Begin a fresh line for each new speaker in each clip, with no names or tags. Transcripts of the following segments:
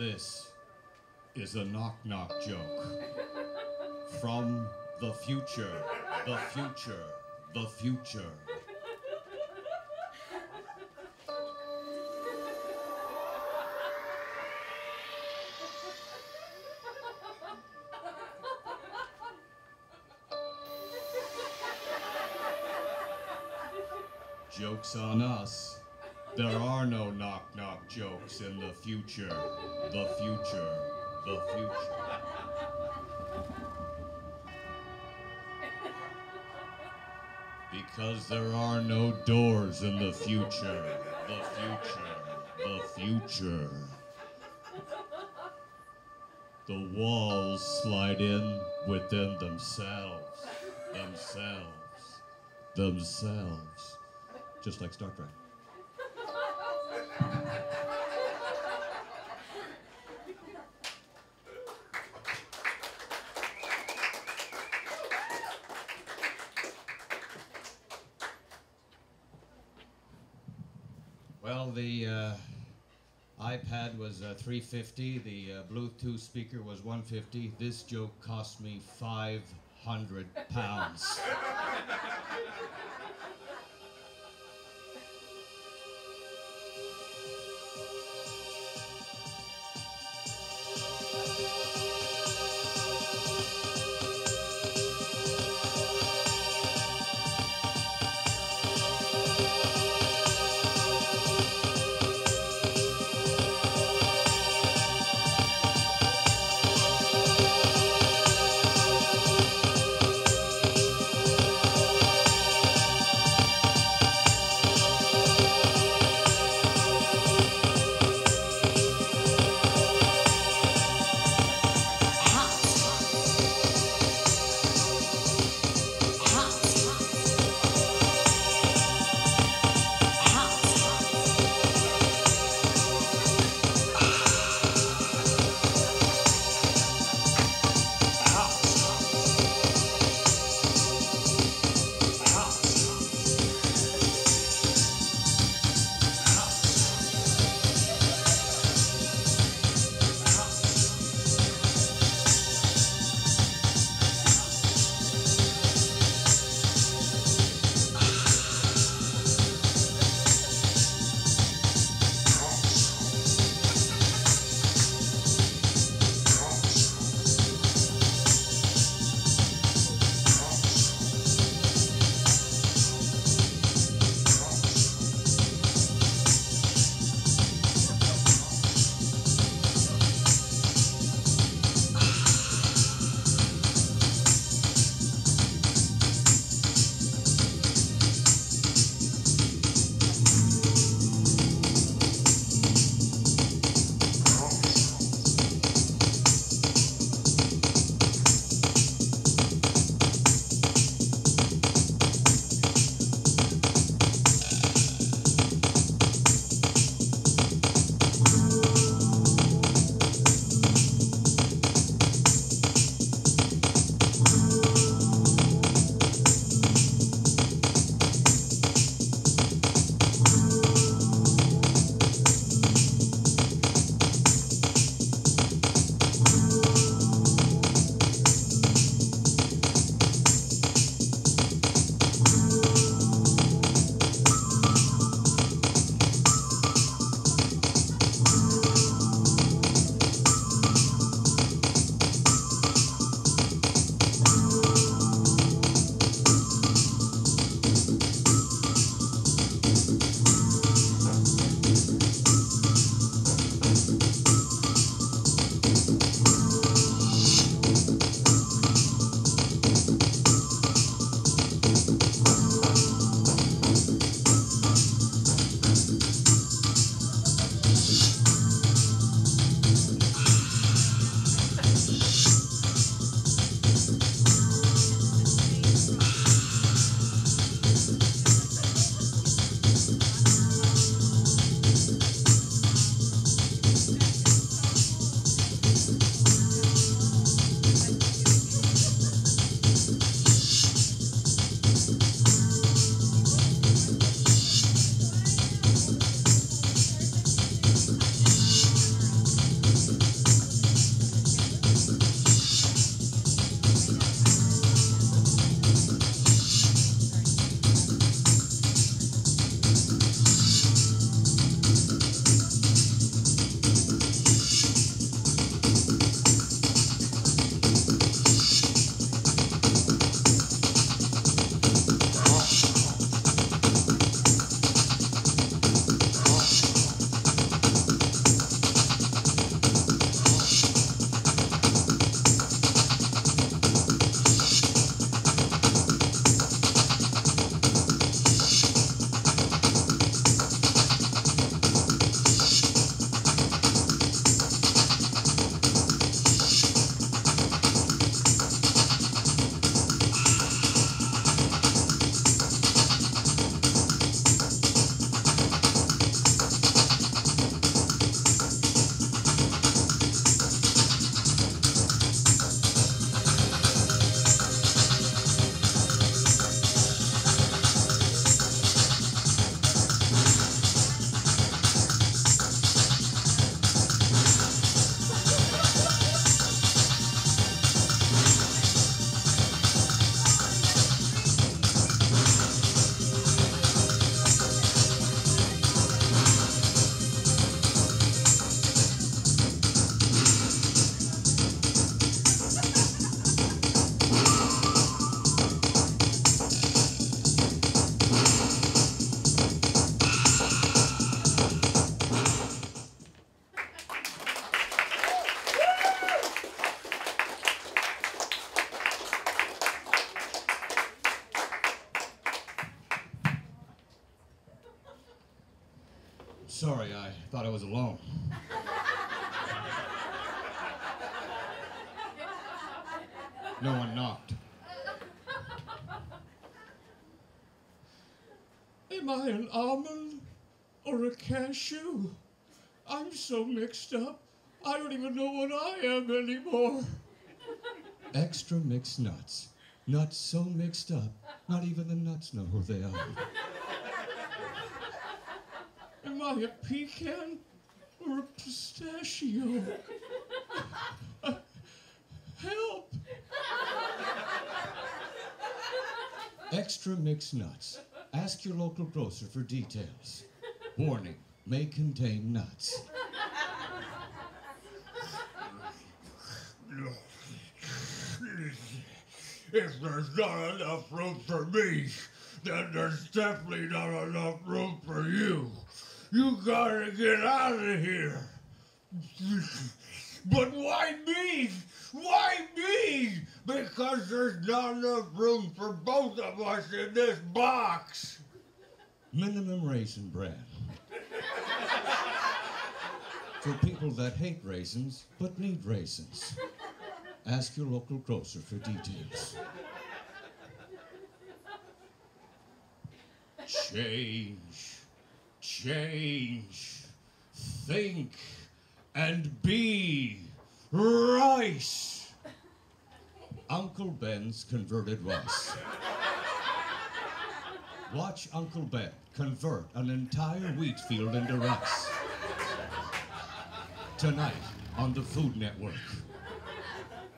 This is a knock-knock joke from the future, the future, the future. Joke's on us. There are no knock-knock jokes in the future. The future. The future. Because there are no doors in the future. The future. The future. The walls slide in within themselves. Themselves. Themselves. Just like Star Trek. Well, the iPad was $350. The Bluetooth speaker was $150. This joke cost me 500 pounds. sorry, I thought I was alone. No one knocked. Am I an almond or a cashew? I'm so mixed up, I don't even know what I am anymore. Extra mixed nuts. Nuts so mixed up, not even the nuts know who they are. Am I a pecan or a pistachio? Help! Extra mixed nuts. Ask your local grocer for details. Warning, may contain nuts.
If there's not enough room for me, then there's definitely not enough room for you. You gotta get out of here. But why me? Why me? Because there's not enough room for both of us in this box.
Minimum raisin bran. For people that hate raisins, but need raisins. Ask your local grocer for details. Change, change, think, and be rice. Uncle Ben's converted rice. Watch Uncle Ben convert an entire wheat field into rice. Tonight on the Food Network.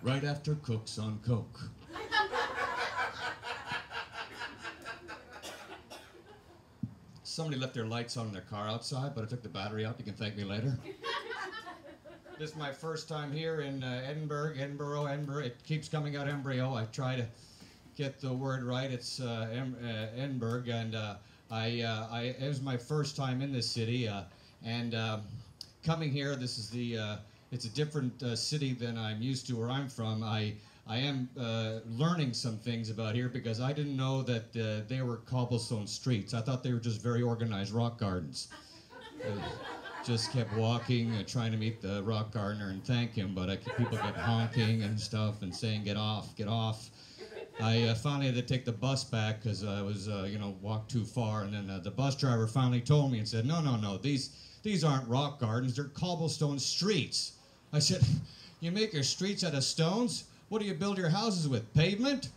Right after Cooks on Coke. Somebody left their lights on in their car outside, but I took the battery out. You can thank me later. This is my first time here in Edinburgh. It keeps coming out embryo. I try to get the word right. It's Edinburgh, and it was my first time in this city. Coming here, this is it's a different city than I'm used to where I'm from. I am learning some things about here because I didn't know that they were cobblestone streets. I thought they were just very organized rock gardens. Just kept walking, trying to meet the rock gardener and thank him, but people kept honking and stuff and saying, get off, get off. I finally had to take the bus back because I was, walked too far, and then the bus driver finally told me and said, no, these aren't rock gardens, they're cobblestone streets. I said, you make your streets out of stones? What do you build your houses with, pavement?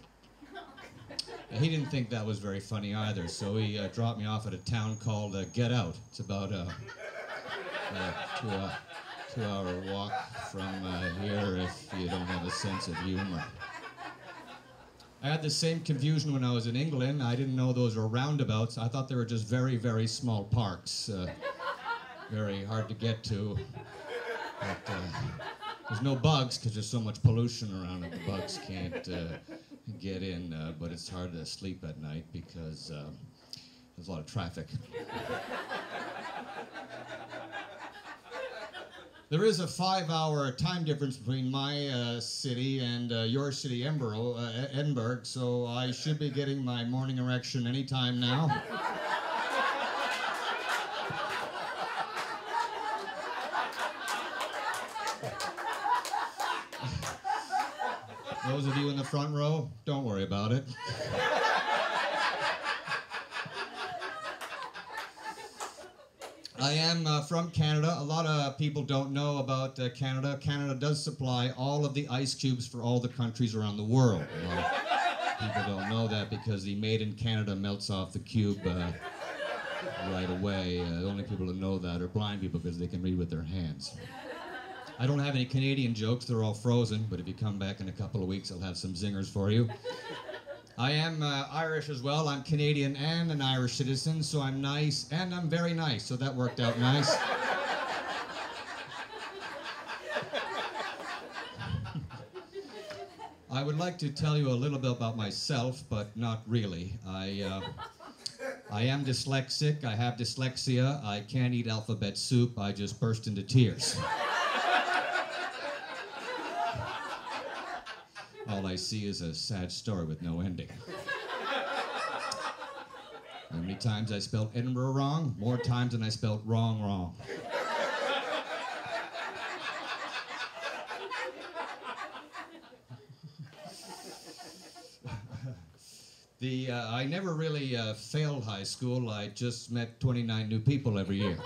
And he didn't think that was very funny either, so he dropped me off at a town called Get Out. It's about a 2-hour walk from here if you don't have a sense of humor. I had the same confusion when I was in England. I didn't know those were roundabouts. I thought they were just very, very small parks. Very hard to get to. But there's no bugs because there's so much pollution around it. The bugs can't get in, but it's hard to sleep at night because there's a lot of traffic. There is a 5-hour time difference between my city and your city, Edinburgh, so I should be getting my morning erection anytime now. Those of you in the front row, don't worry about it. I am from Canada. A lot of people don't know about Canada. Canada does supply all of the ice cubes for all the countries around the world. A lot of people don't know that because the Made in Canada melts off the cube right away. The only people who know that are blind people because they can read with their hands. I don't have any Canadian jokes. They're all frozen, but if you come back in a couple of weeks, I'll have some zingers for you. I am Irish as well. I'm Canadian and an Irish citizen, so I'm nice, and I'm very nice, so that worked out nice. I would like to tell you a little bit about myself, but not really. I am dyslexic. I have dyslexia. I can't eat alphabet soup. I just burst into tears. All I see is a sad story with no ending. And many times I spelled Edinburgh wrong? More times than I spelled wrong. I never really failed high school. I just met 29 new people every year.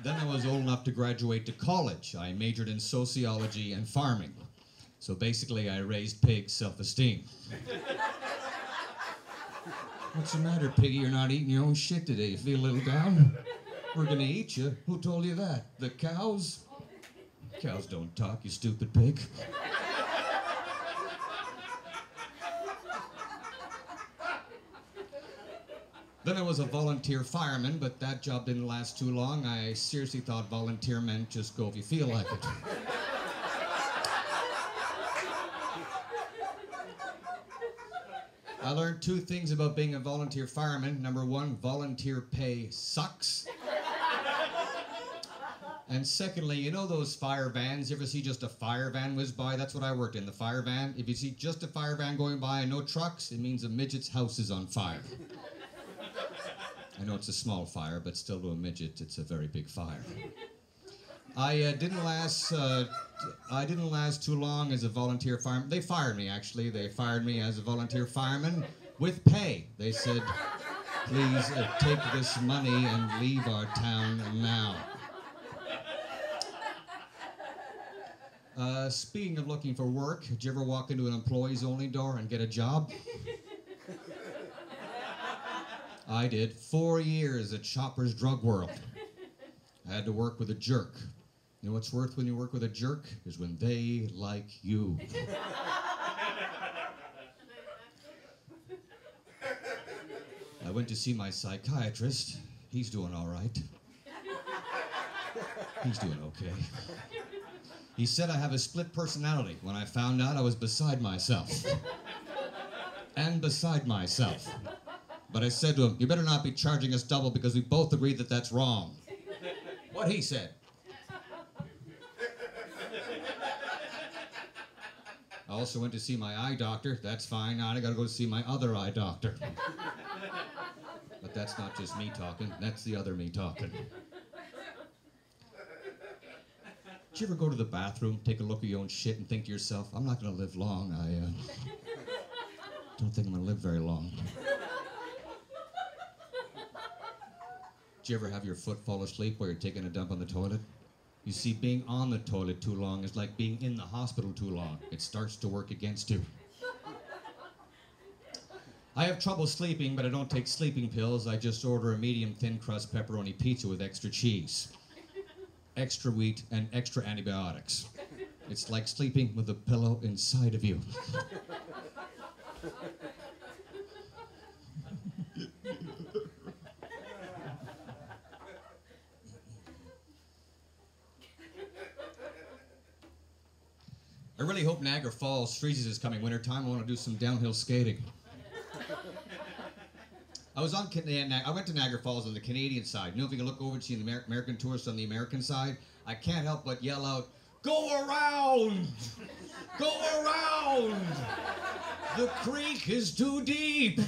Then I was old enough to graduate to college. I majored in sociology and farming. So basically, I raised Pig's self-esteem. What's the matter, Piggy? You're not eating your own shit today. You feel a little down? We're gonna eat you. Who told you that? The cows? Cows don't talk, you stupid pig. Then I was a volunteer fireman, but that job didn't last too long. I seriously thought volunteer meant just go if you feel like it. I learned two things about being a volunteer fireman. Number one, volunteer pay sucks. And secondly, you know those fire vans? You ever see just a fire van whiz by? That's what I worked in, the fire van. If you see just a fire van going by and no trucks, it means a midget's house is on fire. I know it's a small fire, but still to a midget, it's a very big fire. I didn't last too long as a volunteer fireman. They fired me, actually. They fired me as a volunteer fireman with pay. They said, please take this money and leave our town now. Speaking of looking for work, did you ever walk into an employees only door and get a job? I did. 4 years at Shoppers Drug World. I had to work with a jerk. You know what's worth when you work with a jerk? Is when they like you. I went to see my psychiatrist. He's doing all right. He's doing okay. He said I have a split personality. When I found out, I was beside myself. And beside myself. But I said to him, you better not be charging us double because we both agree that that's wrong. What he said. I also went to see my eye doctor. That's fine. Now I gotta go see my other eye doctor. But that's not just me talking. That's the other me talking. Did you ever go to the bathroom, take a look at your own shit and think to yourself, I'm not gonna live long. I don't think I'm gonna live very long. Did you ever have your foot fall asleep while you're taking a dump on the toilet? You see, being on the toilet too long is like being in the hospital too long. It starts to work against you. I have trouble sleeping, but I don't take sleeping pills. I just order a medium thin crust pepperoni pizza with extra cheese, extra wheat, and extra antibiotics. It's like sleeping with a pillow inside of you. I really hope Niagara Falls freezes this coming wintertime. I want to do some downhill skating. I went to Niagara Falls on the Canadian side. You know, if you can look over and see the American tourists on the American side, I can't help but yell out, go around! Go around! The creek is too deep!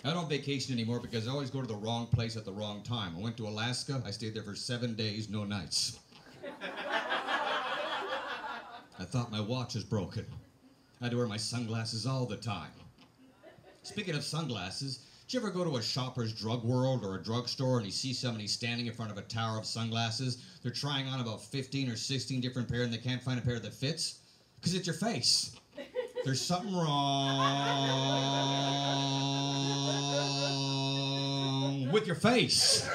I don't vacation anymore because I always go to the wrong place at the wrong time. I went to Alaska. I stayed there for 7 days, no nights. I thought my watch was broken. I had to wear my sunglasses all the time. Speaking of sunglasses, did you ever go to a Shoppers Drug World or a drugstore and you see somebody standing in front of a tower of sunglasses? They're trying on about 15 or 16 different pairs and they can't find a pair that fits? Because it's your face. There's something wrong with your face.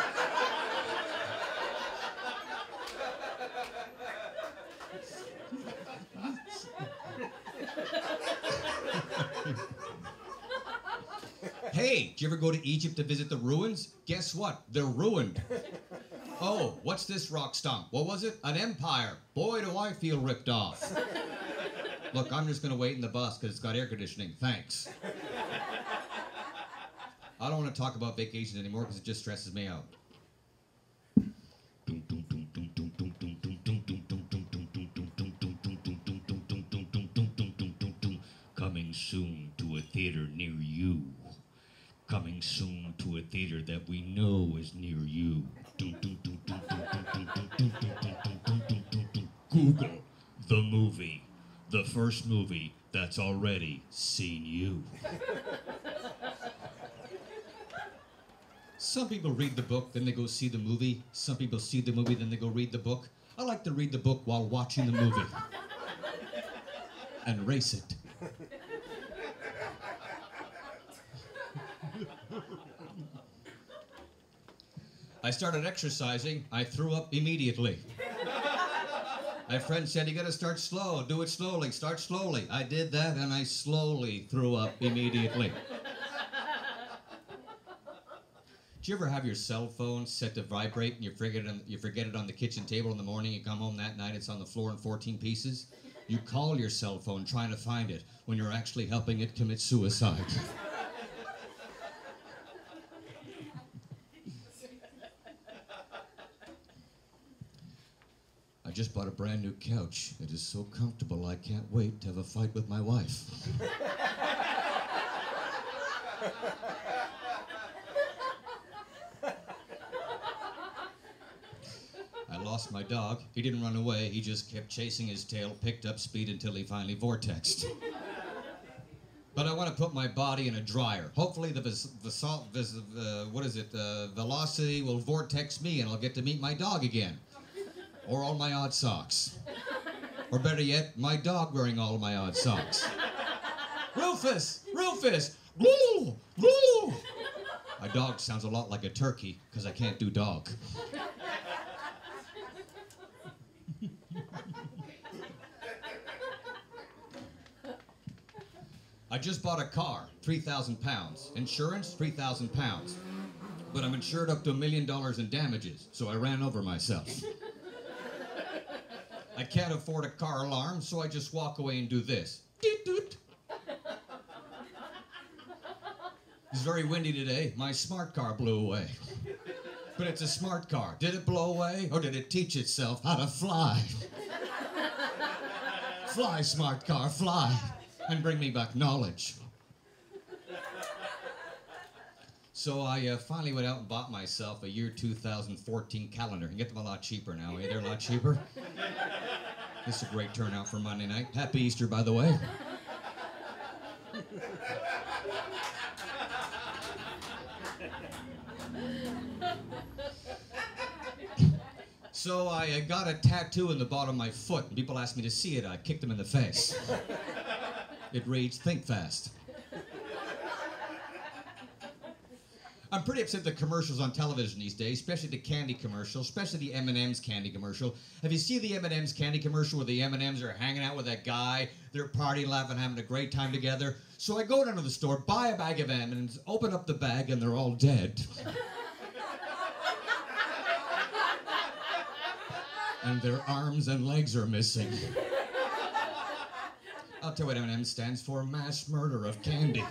Hey, did you ever go to Egypt to visit the ruins? Guess what? They're ruined. Oh, what's this rock stump? What was it? An empire. Boy, do I feel ripped off. Look, I'm just going to wait in the bus because it's got air conditioning. Thanks. I don't want to talk about vacations anymore because it just stresses me out.
Coming soon to a theater near you. Coming soon to a theater that we know is near you. Google the movie. The first movie that's already seen you.
Some people read the book, then they go see the movie. Some people see the movie, then they go read the book. I like to read the book while watching the movie. And race it. I started exercising. I threw up immediately. My friend said, you gotta start slow. Do it slowly. Start slowly. I did that, and I slowly threw up immediately. Do you ever have your cell phone set to vibrate and you forget it on the kitchen table in the morning? You come home that night, it's on the floor in 14 pieces. You call your cell phone trying to find it when you're actually helping it commit suicide. I just bought a brand new couch. It is so comfortable I can't wait to have a fight with my wife. I lost my dog. He didn't run away. He just kept chasing his tail, picked up speed until he finally vortexed. But I want to put my body in a dryer. Hopefully the velocity will vortex me and I'll get to meet my dog again. Or all my odd socks. Or better yet, my dog wearing all my odd socks. Rufus! Rufus! Woo! Woo! My dog sounds a lot like a turkey, because I can't do dog. I just bought a car, 3,000 pounds. Insurance, 3,000 pounds. But I'm insured up to $1 million in damages, so I ran over myself. I can't afford a car alarm, so I just walk away and do this. Doot doot. It's very windy today. My smart car blew away. But it's a smart car. Did it blow away, or did it teach itself how to fly? Fly, smart car, fly, and bring me back knowledge. So I finally went out and bought myself a year 2014 calendar. You can get them a lot cheaper now, eh? They're a lot cheaper. This is a great turnout for Monday night. Happy Easter, by the way. So I got a tattoo in the bottom of my foot, and people asked me to see it. I kicked them in the face. It reads, "Think fast." I'm pretty upset with the commercials on television these days, especially the candy commercial, especially the M&M's candy commercial. Have you seen the M&M's candy commercial where the M&M's are hanging out with that guy, they're partying, laughing, having a great time together? So I go down to the store, buy a bag of M&M's, open up the bag, and they're all dead. And their arms and legs are missing. I'll tell you what M&M stands for, mass murder of candy.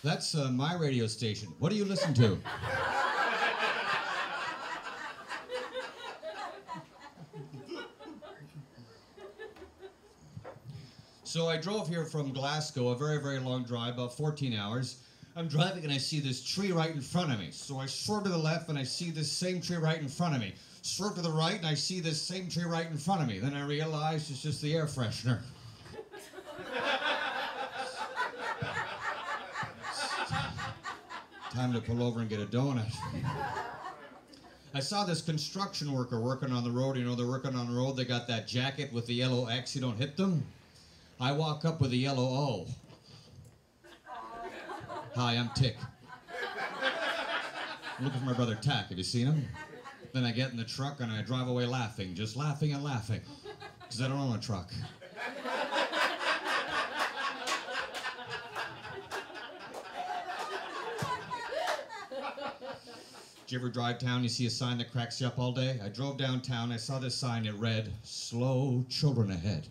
That's my radio station. What do you listen to? So I drove here from Glasgow, a very, very long drive, about 14 hours. I'm driving and I see this tree right in front of me. So I swerve to the left and I see this same tree right in front of me. Swerve to the right and I see this same tree right in front of me. Then I realize it's just the air freshener. Time to pull over and get a donut. I saw this construction worker working on the road. You know, they're working on the road. They got that jacket with the yellow X. You don't hit them. I walk up with a yellow O. Hi, I'm Tick. I'm looking for my brother Tack. Have you seen him? Then I get in the truck and I drive away laughing. Just laughing and laughing. Because I don't own a truck. Did you ever drive down, you see a sign that cracks you up all day? I drove downtown, I saw this sign, it read, "Slow children ahead."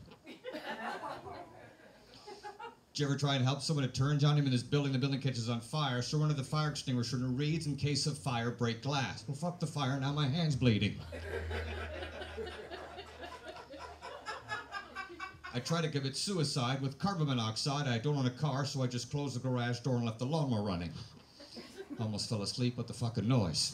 Did you ever try and help someone? It turns on him in this building, the building catches on fire, so run to the fire extinguisher and it reads, "In case of fire, break glass." Well, fuck the fire, now my hand's bleeding. I tried to commit suicide with carbon monoxide. I don't own a car, so I just closed the garage door and left the lawnmower running. Almost fell asleep with the fucking noise.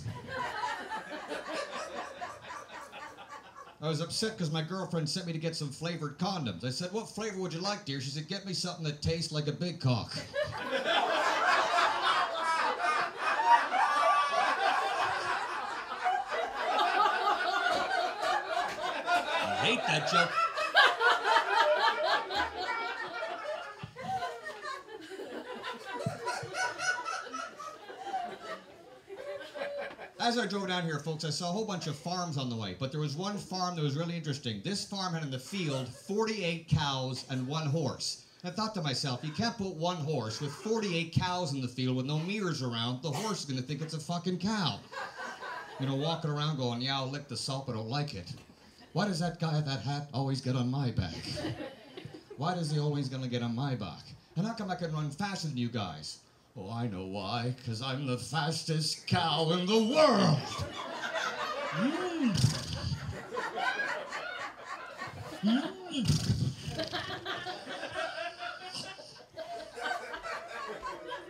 I was upset because my girlfriend sent me to get some flavored condoms. I said, "What flavor would you like, dear?" She said, "Get me something that tastes like a big cock." I hate that joke. As I drove down here, folks, I saw a whole bunch of farms on the way, but there was one farm that was really interesting. This farm had in the field 48 cows and 1 horse. I thought to myself, you can't put 1 horse with 48 cows in the field with no mirrors around. The horse is going to think it's a fucking cow. You know, walking around going, yeah, I'll lick the salt, but I don't like it. Why does that guy with that hat always get on my back? Why does he always going to get on my back? And how come I can run faster than you guys? Oh, I know why. Because I'm the fastest cow in the world.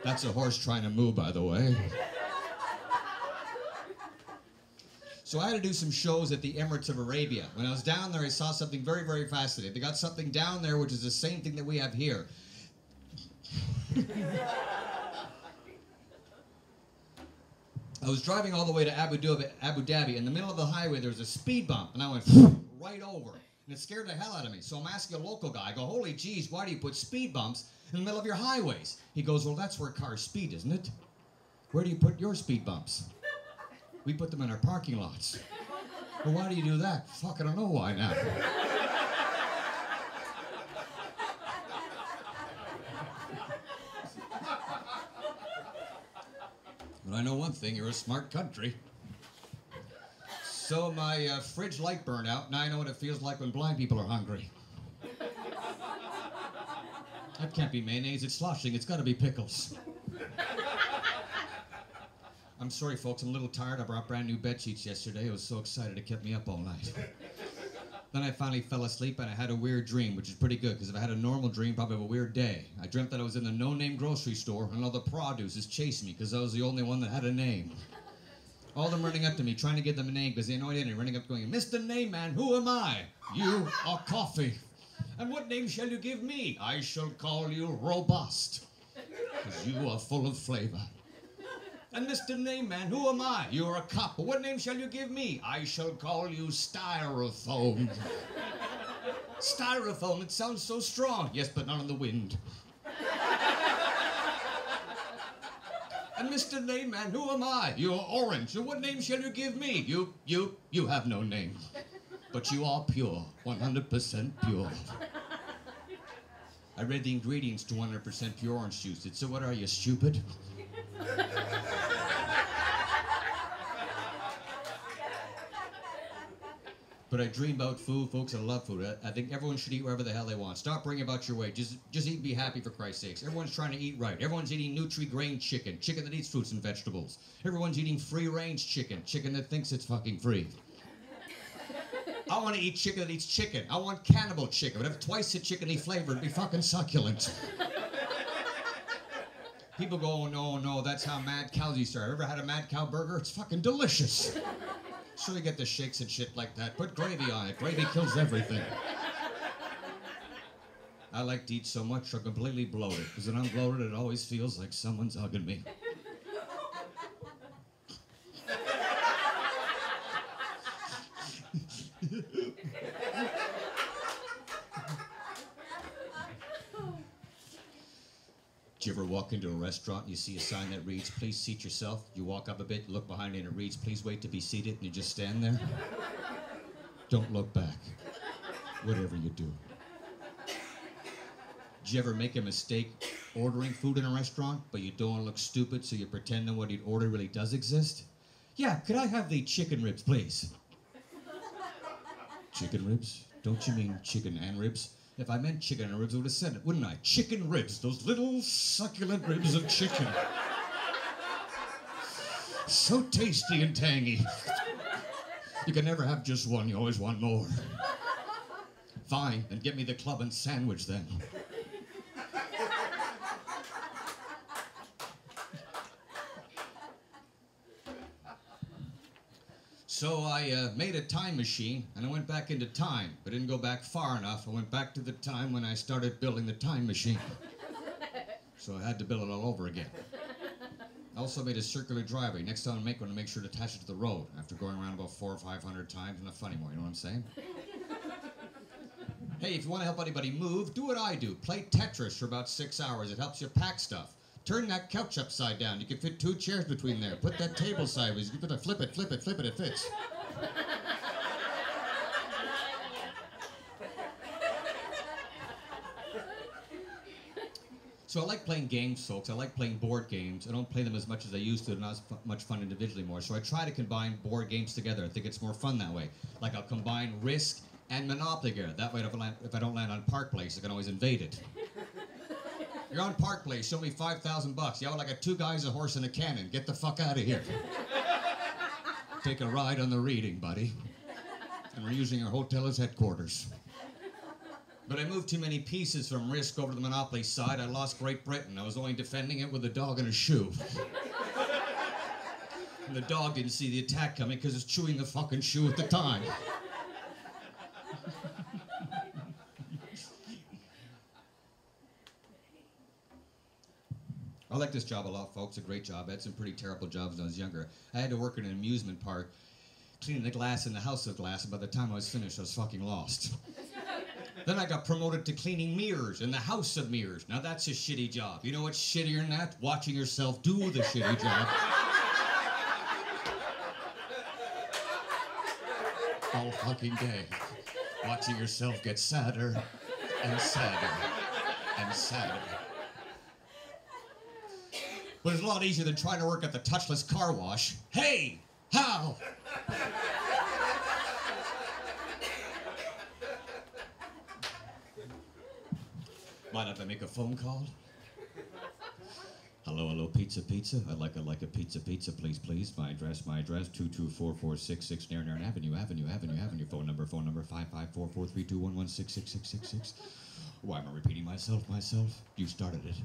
That's a horse trying to move, by the way. So I had to do some shows at the Emirates of Arabia. When I was down there, I saw something very, very fascinating. They got something down there which is the same thing that we have here. I was driving all the way to Abu Dhabi. In the middle of the highway, there was a speed bump, and I went right over. And it scared the hell out of me. So I'm asking a local guy, I go, holy jeez, why do you put speed bumps in the middle of your highways? He goes, well, that's where cars speed, isn't it? Where do you put your speed bumps? We put them in our parking lots. Well, why do you do that? Fuck, I don't know why now. But I know one thing, you're a smart country. So my fridge light burned out, and I know what it feels like when blind people are hungry. That can't be mayonnaise, it's sloshing, it's gotta be pickles. I'm sorry, folks, I'm a little tired. I brought brand new bed sheets yesterday. I was so excited it kept me up all night. Then I finally fell asleep and I had a weird dream, which is pretty good, because if I had a normal dream, probably have a weird day. I dreamt that I was in a no-name grocery store and all the produce is chasing me because I was the only one that had a name. All of them running up to me, trying to give them a name because they had no idea, running up going, Mr. Name Man, who am I? You are coffee. And what name shall you give me? I shall call you Robust, because you are full of flavor. And Mr. Name Man, who am I? You're a cup. What name shall you give me? I shall call you Styrofoam. Styrofoam, it sounds so strong. Yes, but not in the wind. And Mr. Name Man, who am I? You're orange. And what name shall you give me? You have no name. But you are pure, 100% pure. I read the ingredients to 100% pure orange juice. It said, what are you, stupid? But I dream about food, folks. I love food. I think everyone should eat wherever the hell they want. Stop worrying about your weight. Just eat and be happy, for Christ's sakes. Everyone's trying to eat right. Everyone's eating Nutri-Grain chicken, chicken that eats fruits and vegetables. Everyone's eating free-range chicken, chicken that thinks it's fucking free. I want to eat chicken that eats chicken. I want cannibal chicken. But if twice the chickeny flavor, it'd be fucking succulent. People go, oh, no, that's how mad cows used to start. Ever had a mad cow burger? It's fucking delicious. So you get the shakes and shit like that. Put gravy on it. Gravy kills everything. I like to eat so much I'm completely bloated. Because when I'm bloated, it always feels like someone's hugging me. Do you ever walk into a restaurant and you see a sign that reads, please seat yourself? You walk up a bit, you look behind you and it reads, please wait to be seated, and you just stand there? Don't look back, whatever you do. Did you ever make a mistake ordering food in a restaurant, but you don't want to look stupid, so you pretend that what you'd order really does exist? Yeah, could I have the chicken ribs, please? Chicken ribs? Don't you mean chicken and ribs? If I meant chicken and ribs, I would have said it, wouldn't I? Chicken ribs, those little succulent ribs of chicken. So tasty and tangy. You can never have just one, you always want more. Fine, then get me the club and sandwich then. So I made a time machine, and I went back into time, but didn't go back far enough. I went back to the time when I started building the time machine. So I had to build it all over again. I also made a circular driveway. Next time I make one, to make sure to attach it to the road after going around about 400 or 500 times in a funny way, you know what I'm saying? Hey, if you want to help anybody move, do what I do. Play Tetris for about 6 hours. It helps you pack stuff. Turn that couch upside down. You can fit 2 chairs between there. Put that table sideways. You can flip it, it fits. So I like playing games, folks. I like playing board games. I don't play them as much as I used to. They're not as much fun individually more. So I try to combine board games together. I think it's more fun that way. Like I'll combine Risk and Monopoly together. That way, if I don't land on Park Place, I can always invade it. You're on Park Place. Show me $5,000. Yeah, like a 2 guys, a horse, and a cannon. Get the fuck out of here. Take a ride on the Reading, buddy. And we're using our hotel as headquarters. But I moved too many pieces from Risk over to the Monopoly side. I lost Great Britain. I was only defending it with a dog and a shoe. And the dog didn't see the attack coming because it's chewing the fucking shoe at the time. I like this job a lot, folks. A great job. I had some pretty terrible jobs when I was younger. I had to work in an amusement park, cleaning the glass in the house of glass, and by the time I was finished, I was fucking lost. Then I got promoted to cleaning mirrors in the house of mirrors. Now that's a shitty job. You know what's shittier than that? Watching yourself do the shitty job. All fucking day. Watching yourself get sadder and sadder and sadder. But it's a lot easier than trying to work at the touchless car wash. Hey! How? Mind if I make a phone call? Hello, pizza. I'd like a pizza, please. My address, 22446 Nairn Avenue. Phone number 5544321166666. Why am I repeating myself? You started it.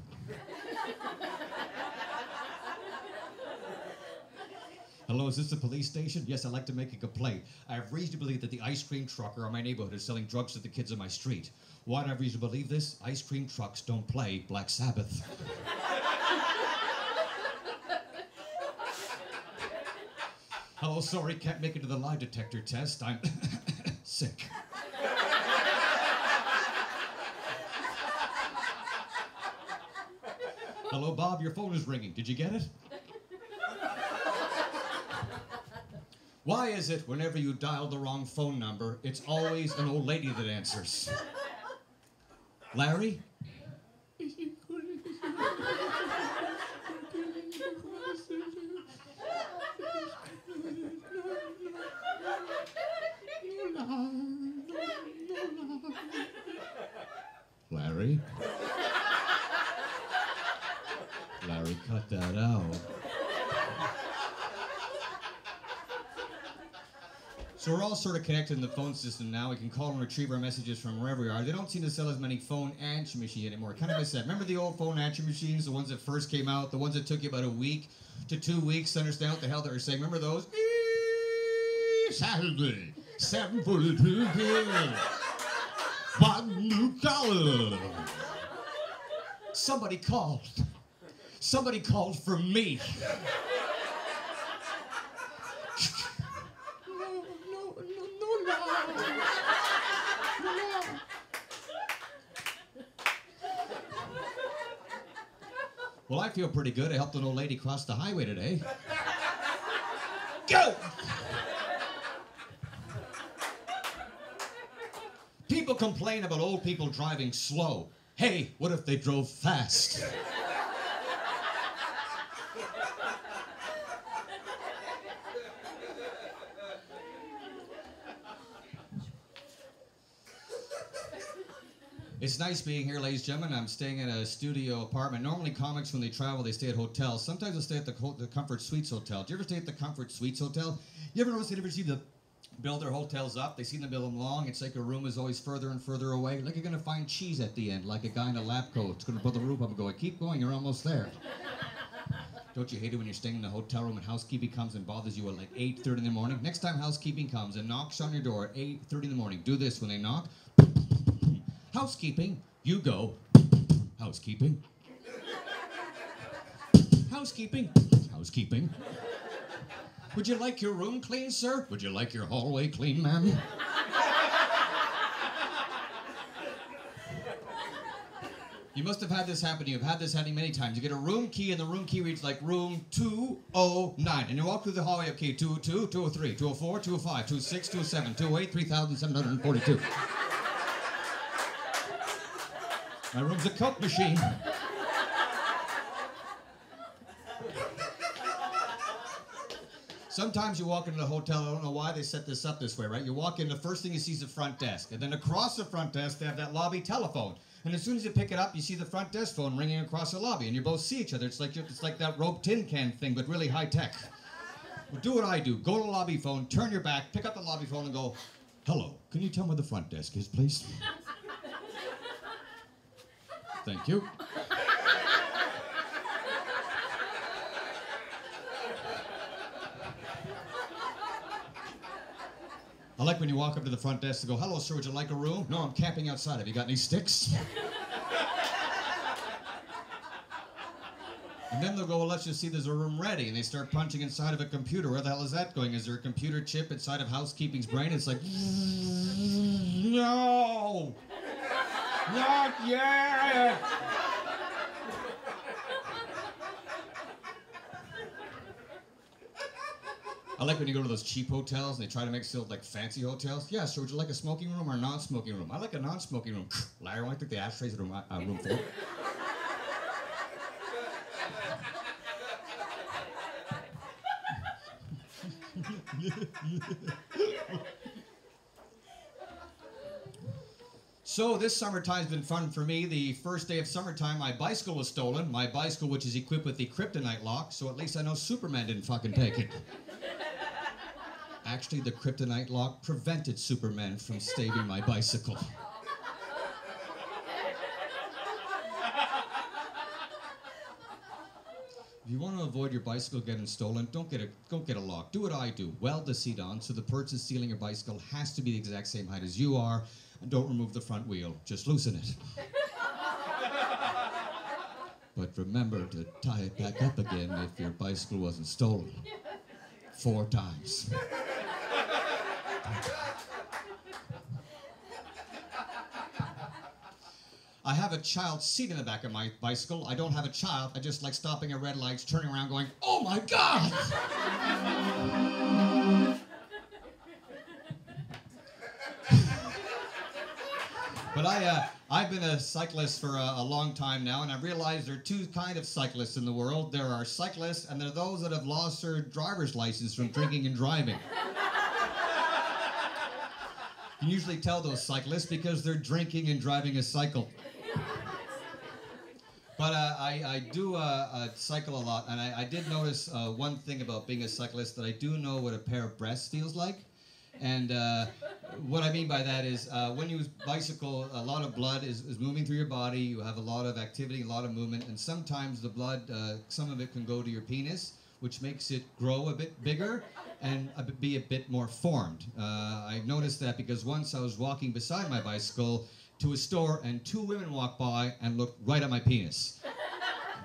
Hello, is this the police station? Yes, I'd like to make a complaint. I have reason to believe that the ice cream trucker in my neighborhood is selling drugs to the kids on my street. Why do I have reason to believe this? Ice cream trucks don't play Black Sabbath. Hello, sorry, can't make it to the lie detector test. I'm sick. Hello, Bob, your phone is ringing. Did you get it? Why is it whenever you dial the wrong phone number, it's always an old lady that answers? Larry? Larry? Larry, cut that out. So we're all sort of connected in the phone system now. We can call and retrieve our messages from wherever we are. They don't seem to sell as many phone answering machines anymore. Kind of miss that. Remember the old phone answering machines, the ones that first came out, the ones that took you about a week to 2 weeks to understand what the hell they were saying? Remember those? Saturday, 7:42 p.m. One new caller. Somebody called. Somebody called for me. Well, I feel pretty good. I helped an old lady cross the highway today. Go! People complain about old people driving slow. Hey, what if they drove fast? It's nice being here, ladies and gentlemen. I'm staying in a studio apartment. Normally, comics, when they travel, they stay at hotels. Sometimes they stay at the Comfort Suites Hotel. Do you ever stay at the Comfort Suites Hotel? You ever notice they never see them build their hotels up? They seem to build them long. It's like a room is always further and further away. Like you're going to find cheese at the end, like a guy in a lab coat. It's going to put the roof up and go, keep going, you're almost there. Don't you hate it when you're staying in the hotel room and housekeeping comes and bothers you at like 8:30 in the morning? Next time housekeeping comes and knocks on your door at 8:30 in the morning, do this when they knock. Housekeeping, you go. Housekeeping. Housekeeping. Housekeeping. Would you like your room clean, sir? Would you like your hallway clean, ma'am? You must have had this happen to you. You've had this happening many times. You get a room key, and the room key reads like room 209. And you walk through the hallway of key 202, 203, 204, 205, 206, 207, 208, 3742. My room's a Coke machine. Sometimes you walk into the hotel, I don't know why they set this up this way, right? You walk in, the first thing you see is the front desk. And then across the front desk, they have that lobby telephone. And as soon as you pick it up, you see the front desk phone ringing across the lobby. And you both see each other. It's like that rope tin can thing, but really high tech. Well, do what I do. Go to the lobby phone, turn your back, pick up the lobby phone and go, hello, can you tell me where the front desk is, please? Thank you. I like when you walk up to the front desk and go, hello, sir, would you like a room? No, I'm camping outside. Have you got any sticks? And then they'll go, well, let's just see there's a room ready. And they start punching inside of a computer. Where the hell is that going? Is there a computer chip inside of housekeeping's brain? It's like, no! Not yet! I like when you go to those cheap hotels and they try to make it feel like fancy hotels. Yeah, so would you like a smoking room or a non-smoking room? I like a non-smoking room. Liar, I think the ashtrays in room 4. So this summertime's been fun for me. The first day of summertime, my bicycle was stolen. My bicycle, which is equipped with the kryptonite lock, so at least I know Superman didn't fucking take it. Actually, the kryptonite lock prevented Superman from stealing my bicycle. If you want to avoid your bicycle getting stolen, don't get a lock. Do what I do. Weld the seat on so the person stealing your bicycle has to be the exact same height as you are, and don't remove the front wheel. Just loosen it. But remember to tie it back up again if your bicycle wasn't stolen. 4 times. I have a child seat in the back of my bicycle. I don't have a child. I just like stopping at red lights, turning around going, oh my God! But I've been a cyclist for a long time now, and I realized there are 2 kinds of cyclists in the world. There are cyclists, and there are those that have lost their driver's license from drinking and driving. You can usually tell those cyclists because they're drinking and driving a cycle. But I do cycle a lot, and I did notice one thing about being a cyclist, that I do know what a pair of breasts feels like. And what I mean by that is when you bicycle, a lot of blood is moving through your body. You have a lot of activity, a lot of movement, and sometimes the blood, some of it can go to your penis, which makes it grow a bit bigger and be a bit more formed. I noticed that because once I was walking beside my bicycle to a store and 2 women walked by and looked right at my penis.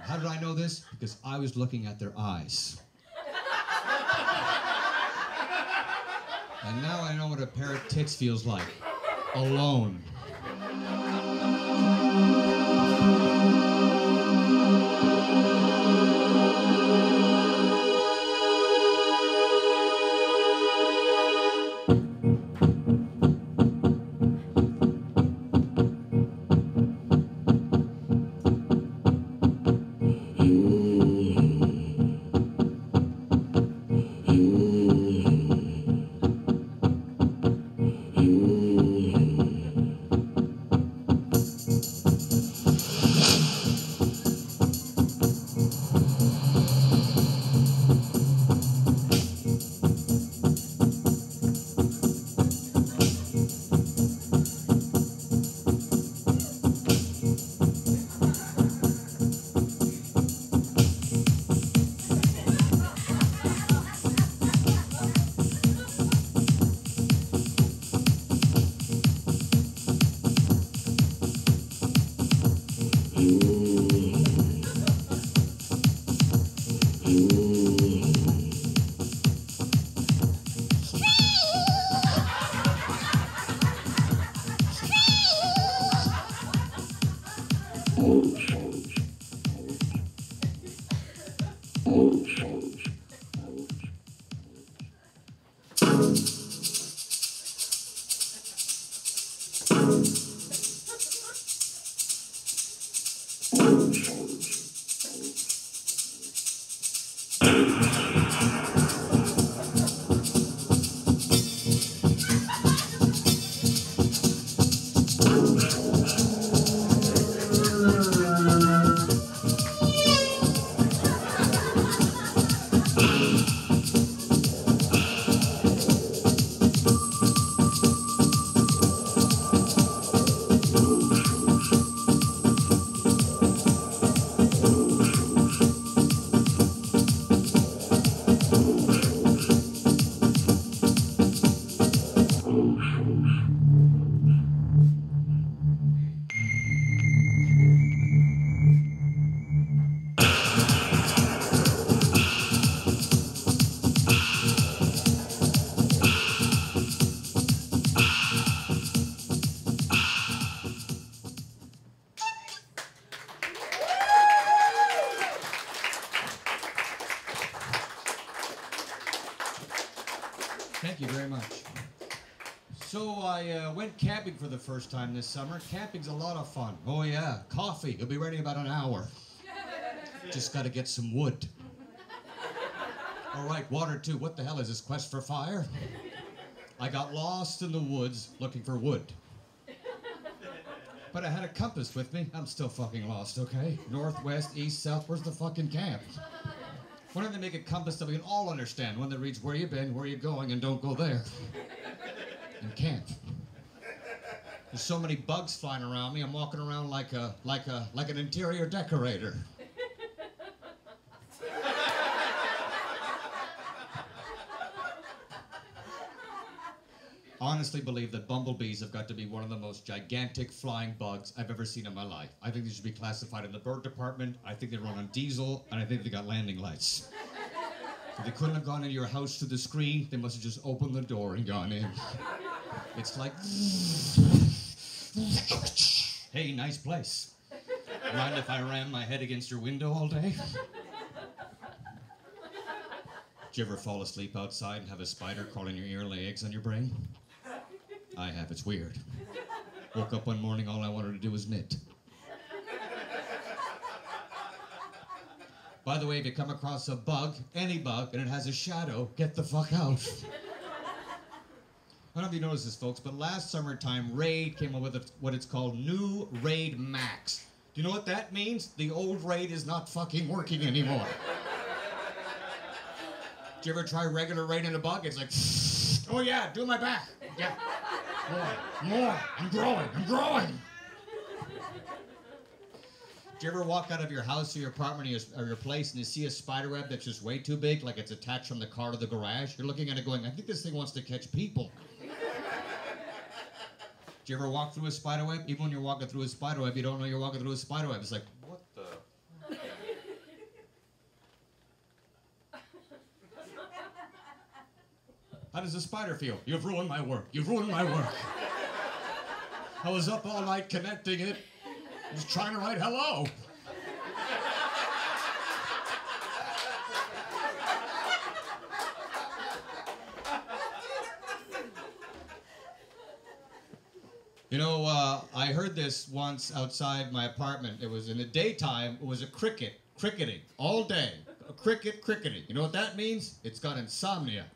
How did I know this? Because I was looking at their eyes. And now I know what a pair of tits feels like. Alone. Thank you very much. So I went camping for the first time this summer. Camping's a lot of fun. Oh yeah, coffee. It'll be ready in about an hour. Just gotta get some wood. All right, water too. What the hell is this, quest for fire? I got lost in the woods looking for wood. But I had a compass with me. I'm still fucking lost, okay? North, west, east, south. Where's the fucking camp? Why don't they make a compass that we can all understand? One that reads where you've been, where you're going, and don't go there. And camp. There's so many bugs flying around me. I'm walking around like an interior decorator. Honestly believe that bumblebees have got to be one of the most gigantic flying bugs I've ever seen in my life. I think they should be classified in the bird department. I think they run on diesel, and I think they got landing lights. If they couldn't have gone into your house through the screen, they must have just opened the door and gone in. It's like, hey, nice place. Mind if I ram my head against your window all day? Did you ever fall asleep outside and have a spider crawling your ear and lay eggs on your brain? I have, it's weird. Woke up one morning, all I wanted to do was knit. By the way, if you come across a bug, any bug, and it has a shadow, get the fuck out. I don't know if you noticed this, folks, but last summertime, Raid came up with what it's called New Raid Max. Do you know what that means? The old Raid is not fucking working anymore. Did you ever try regular Raid in a bug? It's like, oh yeah, do my back. Yeah. More. I'm growing. Do you ever walk out of your house or your apartment or your place and you see a spider web that's just way too big, like it's attached from the car to the garage? You're looking at it going, I think this thing wants to catch people. Do you ever walk through a spider web? Even when you're walking through a spider web, you don't know you're walking through a spider web. It's like, what the? How does a spider feel? You've ruined my work. I was up all night connecting it. I was trying to write hello. You know, I heard this once outside my apartment. It was in the daytime. It was a cricket, cricketing all day. A cricket, cricketing. You know what that means? It's got insomnia.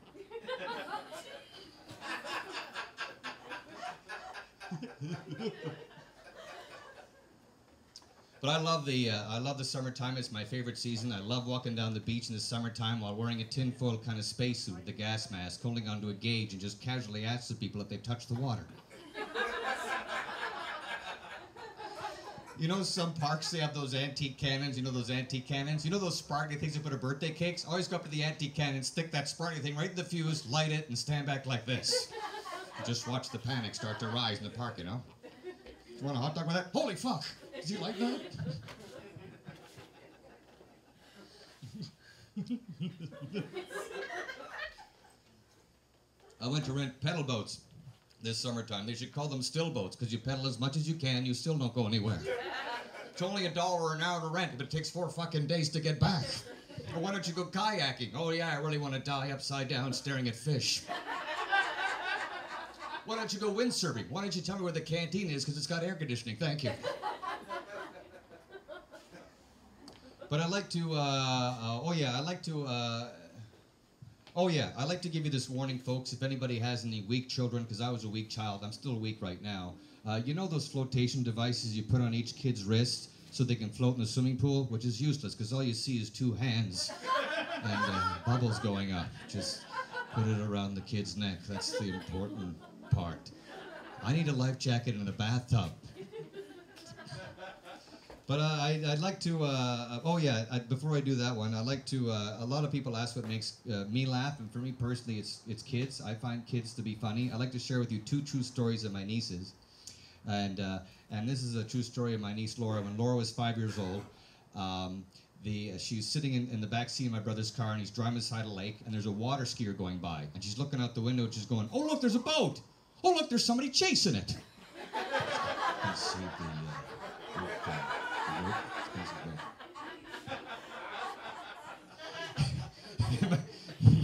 But I love the summertime. It's my favorite season. I love walking down the beach in the summertime while wearing a tinfoil kind of spacesuit with a gas mask, holding onto a gauge and just casually asking people if they touch the water. You know, some parks, they have those antique cannons. You know those antique cannons? You know those sparkly things you put in birthday cakes? Always go up to the antique cannon, stick that sparkly thing right in the fuse, light it, and stand back like this. And just watch the panic start to rise in the park, you know? You want a hot dog with that? Holy fuck! Does he like that? I went to rent pedal boats this summertime. They should call them still boats, because you pedal as much as you can, you still don't go anywhere. It's only $1 an hour to rent, but it takes 4 fucking days to get back. Or why don't you go kayaking? Oh yeah, I really want to die upside down staring at fish. Why don't you go windsurfing? Why don't you tell me where the canteen is, because it's got air conditioning? Thank you. But I'd like to, I like to give you this warning, folks, if anybody has any weak children, because I was a weak child, I'm still weak right now. You know those flotation devices you put on each kid's wrist so they can float in the swimming pool? Which is useless, because all you see is 2 hands and bubbles going up. Just put it around the kid's neck. That's the important part. I need a life jacket and a bathtub. But I'd like to, before I do that one, I'd like to, a lot of people ask what makes me laugh, and for me personally, it's kids. I find kids to be funny. I'd like to share with you 2 true stories of my nieces. And this is a true story of my niece Laura. When Laura was 5 years old, she was sitting in the back seat of my brother's car, and he's driving beside a lake, and there's a water skier going by. And she's looking out the window, and she's going, "Oh, look, there's a boat! Oh, look, there's somebody chasing it!" You can see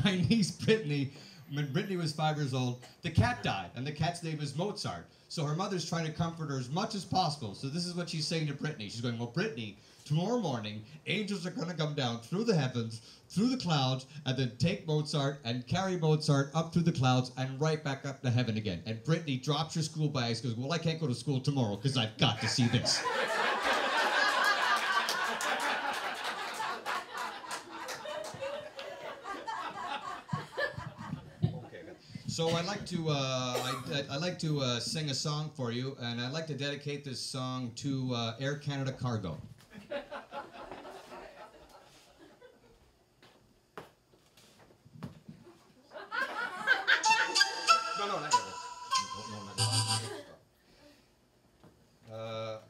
my niece Brittany, when Brittany was 5 years old, the cat died, and the cat's name is Mozart. So her mother's trying to comfort her as much as possible. So this is what she's saying to Brittany. She's going, "Well, Brittany, tomorrow morning, angels are going to come down through the heavens, through the clouds, and then take Mozart and carry Mozart up through the clouds and right back up to heaven again." And Brittany drops her school bags, goes, "Well, I can't go to school tomorrow because I've got to see this." So I'd like to sing a song for you, and I'd like to dedicate this song to Air Canada Cargo. No, not yet. No, not yet.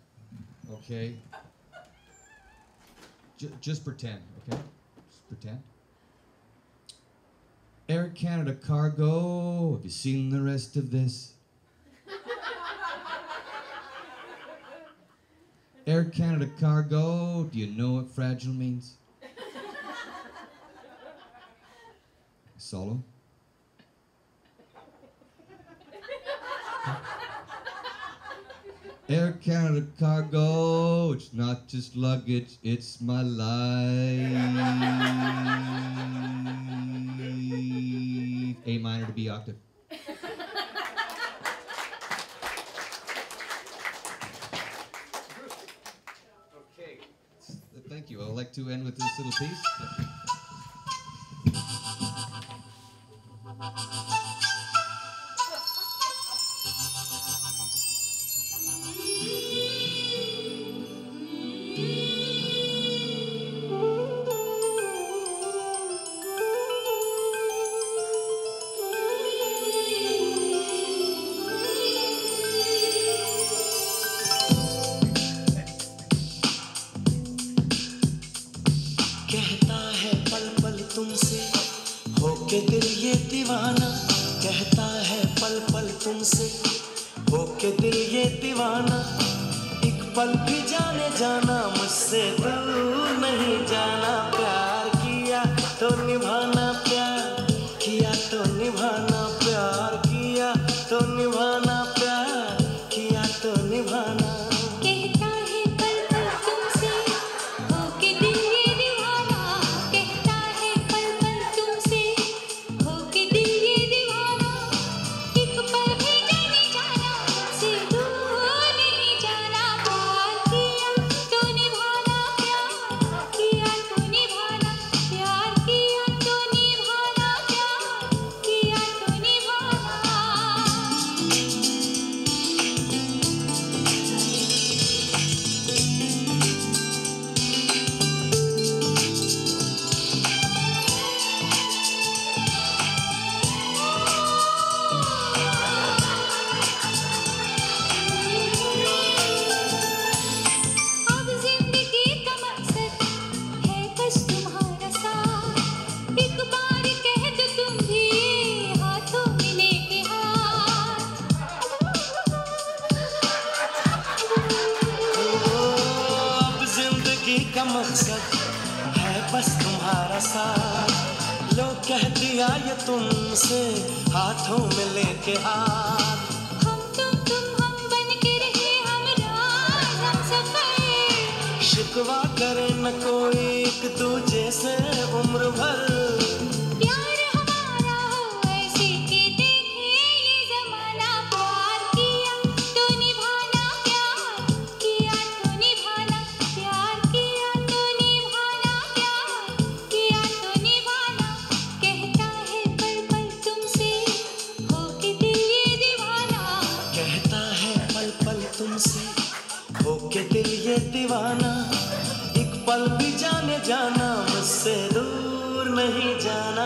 Okay. Just pretend, okay? Just pretend. Air Canada Cargo, have you seen the rest of this? Air Canada Cargo, do you know what fragile means? Solo? Air Canada Cargo, it's not just luggage, it's my life. A minor to B octave. Okay, thank you. I'd like to end with this little piece.
दिल ये दीवाना कहता है पल पल तुमसे होके दिल ये दीवाना एक पल भी जाने जाना मुझसे दूर नहीं जाना प्यार किया तो निभाना प्यार किया तो निभाना प्यार किया तो निभाना प्यार किया तो निभाना मकसद है बस तुम्हारा साथ। लो कह दिया ये तुमसे हाथों में लेके हाथ।
हम बन के रहे हम राज हम सफर।
शिकवा करे न कोई एक दूजे से उम्र भर।
प्यार हमारा हो ऐसे कि देखे ये जमाना। प्यार किया तो निभाना, प्यार किया तो निभाना, प्यार किया तो निभाना, प्यार किया तो निभाना। कहता है पल पल तुमसे होके दिल ये दीवाना।
कहता है पल पल तुमसे होके दिल ये दीवाना। एक पल भी जाने जाना मुझसे दूर नहीं जाना।